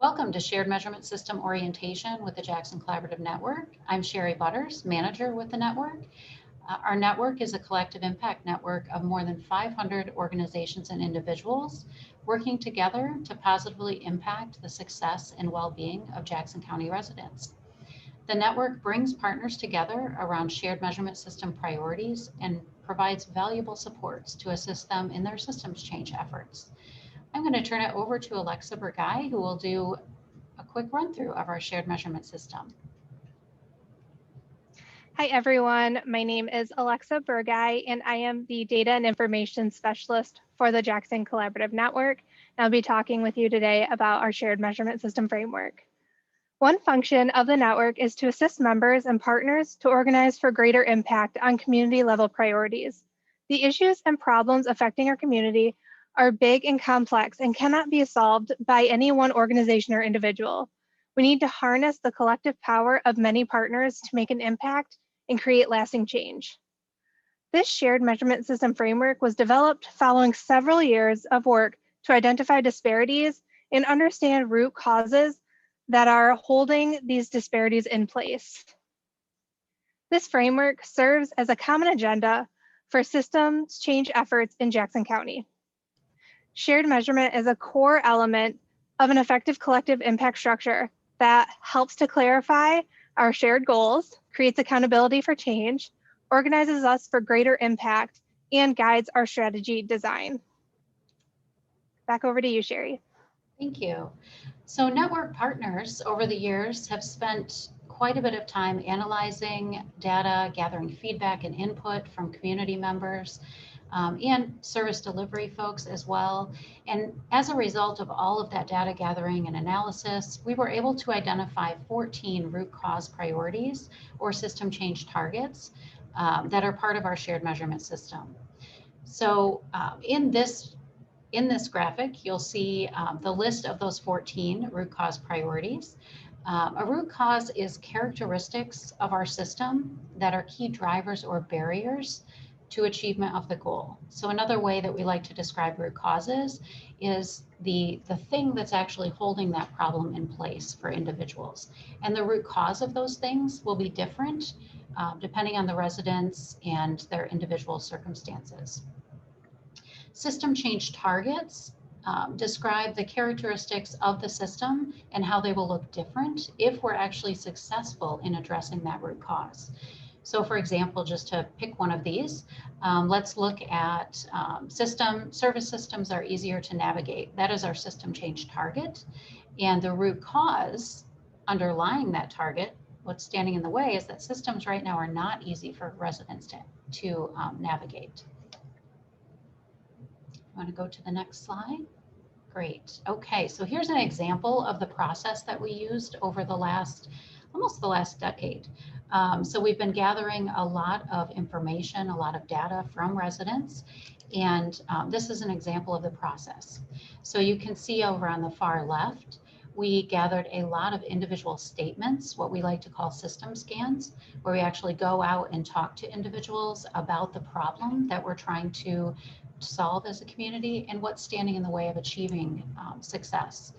Welcome to Shared Measurement System Orientation with the Jackson Collaborative Network. I'm Sherry Butters, manager with the network. Our network is a collective impact network of more than 500 organizations and individuals working together to positively impact the success and well-being of Jackson County residents. The network brings partners together around shared measurement system priorities and provides valuable supports to assist them in their systems change efforts. I'm going to turn it over to Alexa Burgai, who will do a quick run through of our shared measurement system. Hi, everyone. My name is Alexa Burgai, and I am the Data and Information Specialist for the Jackson Collaborative Network. And I'll be talking with you today about our shared measurement system framework. One function of the network is to assist members and partners to organize for greater impact on community level priorities. The issues and problems affecting our community are big and complex and cannot be solved by any one organization or individual. We need to harness the collective power of many partners to make an impact and create lasting change. This shared measurement system framework was developed following several years of work to identify disparities and understand root causes that are holding these disparities in place. This framework serves as a common agenda for systems change efforts in Jackson County. Shared measurement is a core element of an effective collective impact structure that helps to clarify our shared goals, creates accountability for change, organizes us for greater impact, and guides our strategy design. Back over to you, Sherry. Thank you. So network partners over the years have spent quite a bit of time analyzing data, gathering feedback and input from community members, and service delivery folks as well. And as a result of all of that data gathering and analysis, we were able to identify 14 root cause priorities or system change targets that are part of our shared measurement system. So in this graphic, you'll see the list of those 14 root cause priorities. A root cause is characteristics of our system that are key drivers or barriers to achievement of the goal. So another way that we like to describe root causes is the thing that's actually holding that problem in place for individuals. And the root cause of those things will be different depending on the residents and their individual circumstances. System change targets describe the characteristics of the system and how they will look different if we're actually successful in addressing that root cause. So for example, just to pick one of these, let's look at service systems are easier to navigate. That is our system change target. And the root cause underlying that target, what's standing in the way, is that systems right now are not easy for residents to navigate. I want to go to the next slide. Great. Okay, so here's an example of the process that we used over almost the last decade. So we've been gathering a lot of information, a lot of data from residents, and this is an example of the process. So you can see over on the far left, we gathered a lot of individual statements, what we like to call system scans, where we actually go out and talk to individuals about the problem that we're trying to solve as a community and what's standing in the way of achieving success.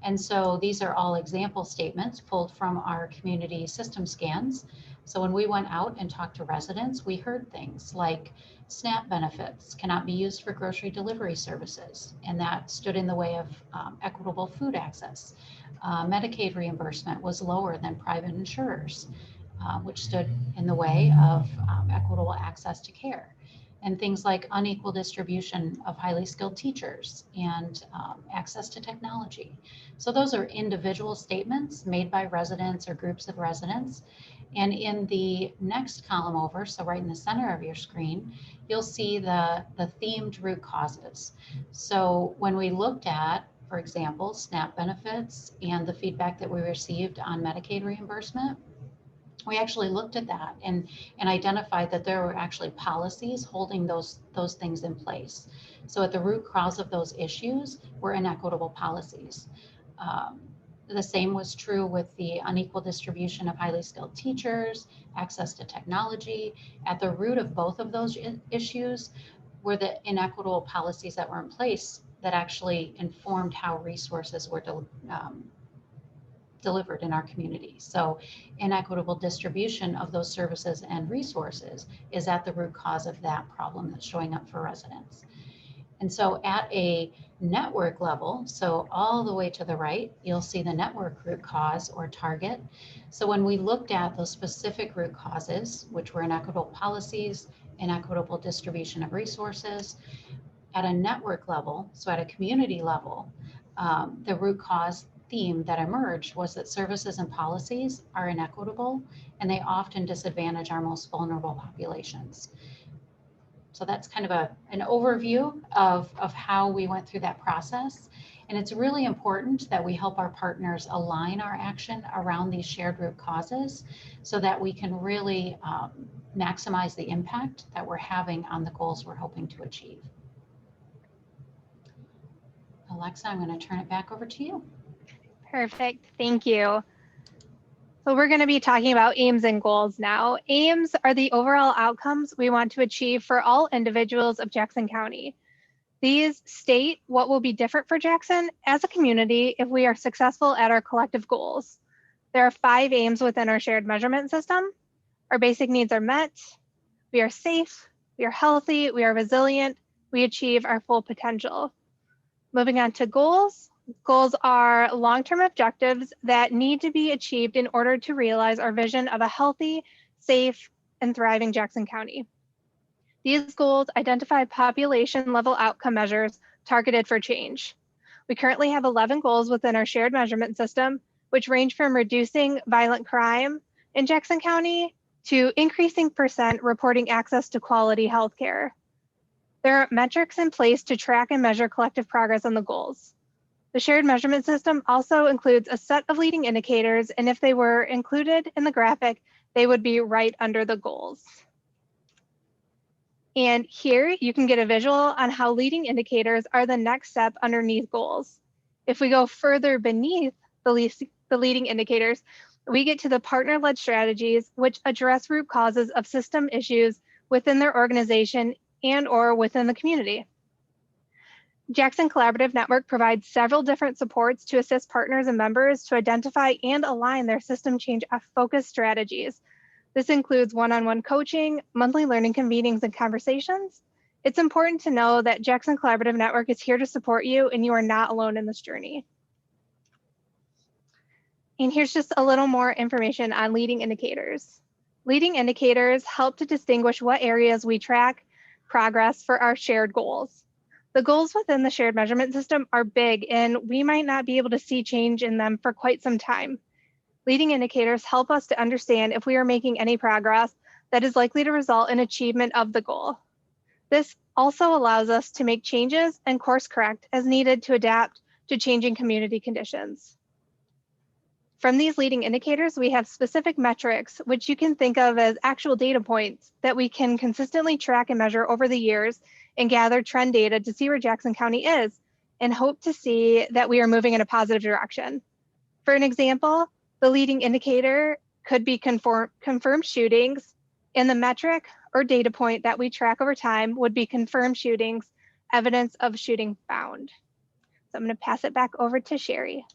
And so these are all example statements pulled from our community system scans. So when we went out and talked to residents, we heard things like SNAP benefits cannot be used for grocery delivery services, and that stood in the way of equitable food access. Medicaid reimbursement was lower than private insurers, which stood in the way of equitable access to care. And things like unequal distribution of highly skilled teachers and access to technology. So those are individual statements made by residents or groups of residents. And in the next column over, so right in the center of your screen, you'll see the themed root causes. So when we looked at, for example, SNAP benefits and the feedback that we received on Medicaid reimbursement, we actually looked at that and identified that there were actually policies holding those things in place. So at the root cause of those issues were inequitable policies. The same was true with the unequal distribution of highly skilled teachers, access to technology. At the root of both of those issues were the inequitable policies that were in place that actually informed how resources were delivered in our community. So inequitable distribution of those services and resources is at the root cause of that problem that's showing up for residents. And so at a network level, so all the way to the right, you'll see the network root cause or target. So when we looked at those specific root causes, which were inequitable policies, inequitable distribution of resources, at a network level, so at a community level, the root cause theme that emerged was that services and policies are inequitable and they often disadvantage our most vulnerable populations. So that's kind of an overview of how we went through that process. And it's really important that we help our partners align our action around these shared root causes so that we can really maximize the impact that we're having on the goals we're hoping to achieve. Alexa, I'm going to turn it back over to you. Perfect. Thank you. So we're going to be talking about aims and goals now. Aims are the overall outcomes we want to achieve for all individuals of Jackson County. These state what will be different for Jackson as a community if we are successful at our collective goals. There are 5 aims within our shared measurement system. Our basic needs are met, we are safe, we are healthy, we are resilient, we achieve our full potential. Moving on to goals. Goals are long-term objectives that need to be achieved in order to realize our vision of a healthy, safe, and thriving Jackson County. These goals identify population level outcome measures targeted for change. We currently have 11 goals within our shared measurement system, which range from reducing violent crime in Jackson County to increasing % reporting access to quality healthcare. There are metrics in place to track and measure collective progress on the goals. The shared measurement system also includes a set of leading indicators, and if they were included in the graphic, they would be right under the goals. And here you can get a visual on how leading indicators are the next step underneath goals. If we go further beneath the leading indicators, we get to the partner-led strategies, which address root causes of system issues within their organization and/or within the community. Jackson Collaborative Network provides several different supports to assist partners and members to identify and align their system change focused strategies. This includes one-on-one coaching, monthly learning convenings, and conversations. It's important to know that Jackson Collaborative Network is here to support you and you are not alone in this journey. And here's just a little more information on leading indicators. Leading indicators help to distinguish what areas we track progress for our shared goals. The goals within the shared measurement system are big and we might not be able to see change in them for quite some time. Leading indicators help us to understand if we are making any progress that is likely to result in achievement of the goal. This also allows us to make changes and course correct as needed to adapt to changing community conditions. From these leading indicators, we have specific metrics, which you can think of as actual data points that we can consistently track and measure over the years and gather trend data to see where Jackson County is and hope to see that we are moving in a positive direction. For an example, the leading indicator could be confirmed shootings, and the metric or data point that we track over time would be confirmed shootings, evidence of shooting found. So I'm going to pass it back over to Sherry.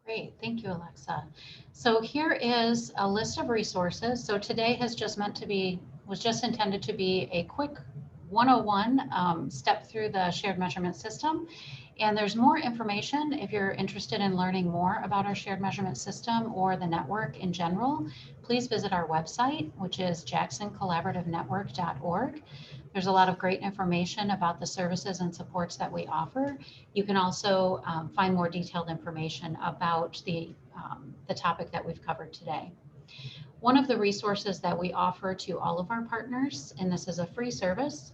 Great, thank you, Alexa. So here is a list of resources. So today was just intended to be a quick 101 step through the shared measurement system. And there's more information if you're interested in learning more about our shared measurement system or the network in general. Please visit our website, which is jacksoncollaborativenetwork.org. There's a lot of great information about the services and supports that we offer. You can also find more detailed information about the topic that we've covered today. One of the resources that we offer to all of our partners, and this is a free service,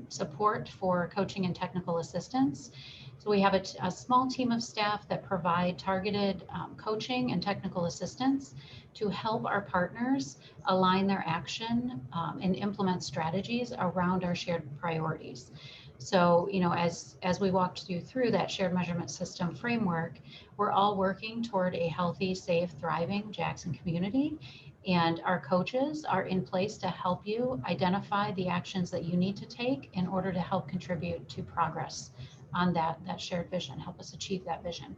support for coaching and technical assistance. So we have a small team of staff that provide targeted coaching and technical assistance to help our partners align their action and implement strategies around our shared priorities. So, as we walked you through that shared measurement system framework, we're all working toward a healthy, safe, thriving Jackson community. And our coaches are in place to help you identify the actions that you need to take in order to help contribute to progress on that shared vision, help us achieve that vision.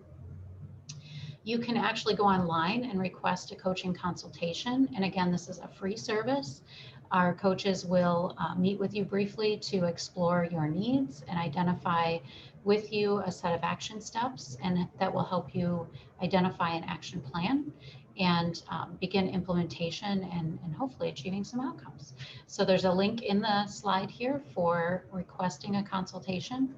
You can actually go online and request a coaching consultation. And again, this is a free service. Our coaches will meet with you briefly to explore your needs and identify with you a set of action steps, and that will help you identify an action plan and begin implementation and hopefully achieving some outcomes. So there's a link in the slide here for requesting a consultation.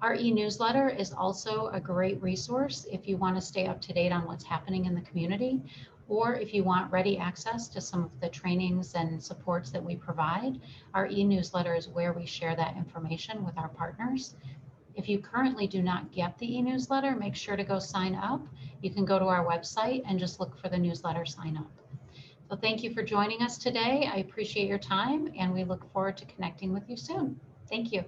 Our e-newsletter is also a great resource if you want to stay up to date on what's happening in the community, or if you want ready access to some of the trainings and supports that we provide. Our e-newsletter is where we share that information with our partners. If you currently do not get the e-newsletter, make sure to go sign up. You can go to our website and just look for the newsletter sign up. So thank you for joining us today. I appreciate your time, and we look forward to connecting with you soon. Thank you.